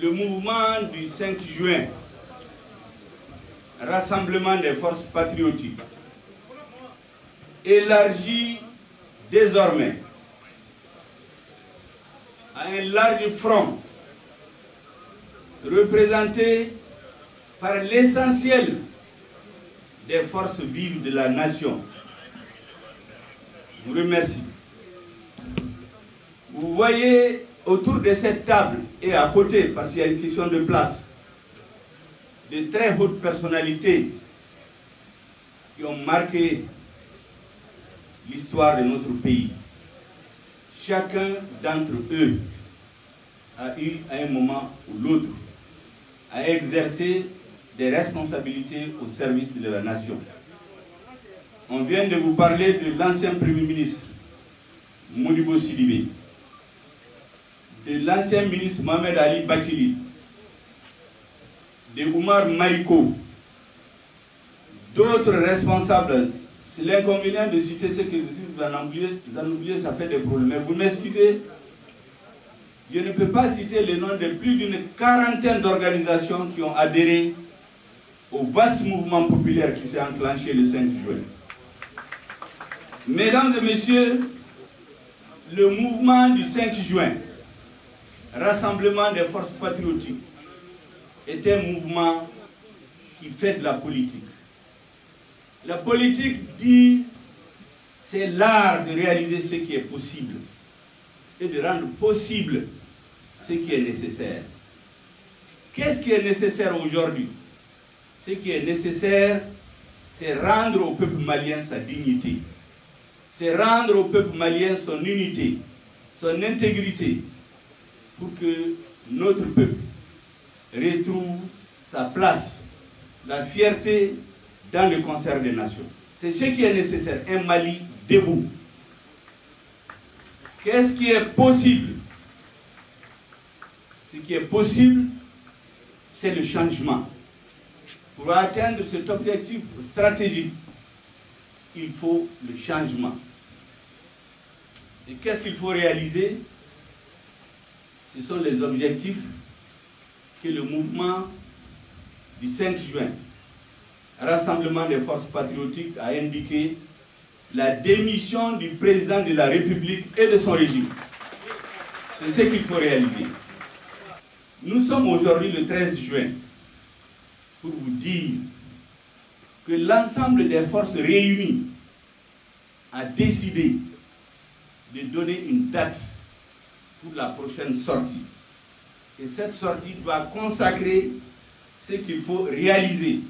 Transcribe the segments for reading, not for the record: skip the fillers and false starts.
le mouvement du 5 juin, Rassemblement des forces patriotiques, élargit désormais à un large front représenté par l'essentiel des forces vives de la nation. Je vous remercie. Vous voyez autour de cette table et à côté, parce qu'il y a une question de place, de très hautes personnalités qui ont marqué l'histoire de notre pays. Chacun d'entre eux a eu, à un moment ou l'autre, à exercer des responsabilités au service de la nation. On vient de vous parler de l'ancien Premier ministre, Modibo Sidibé, de l'ancien ministre Mohamed Ali Bakili, de Oumar Mariko, d'autres responsables. C'est l'inconvénient de citer ceux que vous en oubliez, ça fait des problèmes. Mais vous m'excusez, je ne peux pas citer les noms de plus d'une quarantaine d'organisations qui ont adhéré au vaste mouvement populaire qui s'est enclenché le 5 juin. Mesdames et messieurs, le mouvement du 5 juin, Rassemblement des forces patriotiques, est un mouvement qui fait de la politique. La politique dit c'est l'art de réaliser ce qui est possible et de rendre possible ce qui est nécessaire. Qu'est-ce qui est nécessaire aujourd'hui? Ce qui est nécessaire, c'est rendre au peuple malien sa dignité. C'est rendre au peuple malien son unité, son intégrité, pour que notre peuple retrouve sa place, la fierté dans le concert des nations. C'est ce qui est nécessaire, un Mali debout. Qu'est-ce qui est possible? Ce qui est possible, c'est le changement. Pour atteindre cet objectif stratégique, il faut le changement. Et qu'est-ce qu'il faut réaliser? Ce sont les objectifs que le mouvement du 5 juin, Rassemblement des forces patriotiques, a indiqué: la démission du président de la République et de son régime. C'est ce qu'il faut réaliser. Nous sommes aujourd'hui le 13 juin pour vous dire que l'ensemble des forces réunies a décidé de donner une date pour la prochaine sortie. Et cette sortie doit consacrer ce qu'il faut réaliser: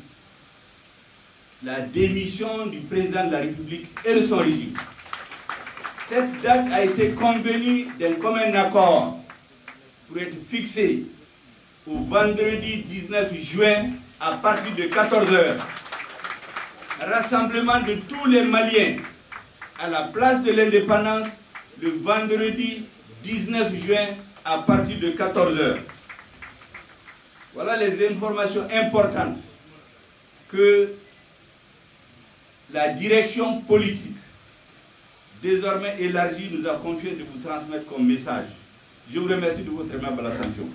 la démission du président de la République et de son régime. Cette date a été convenue d'un commun accord pour être fixée au vendredi 19 juin à partir de 14 h. Rassemblement de tous les Maliens à la place de l'Indépendance le vendredi 19 juin à partir de 14 h. Voilà les informations importantes que la direction politique, désormais élargie, nous a confié de vous transmettre comme message. Je vous remercie de votre aimable attention.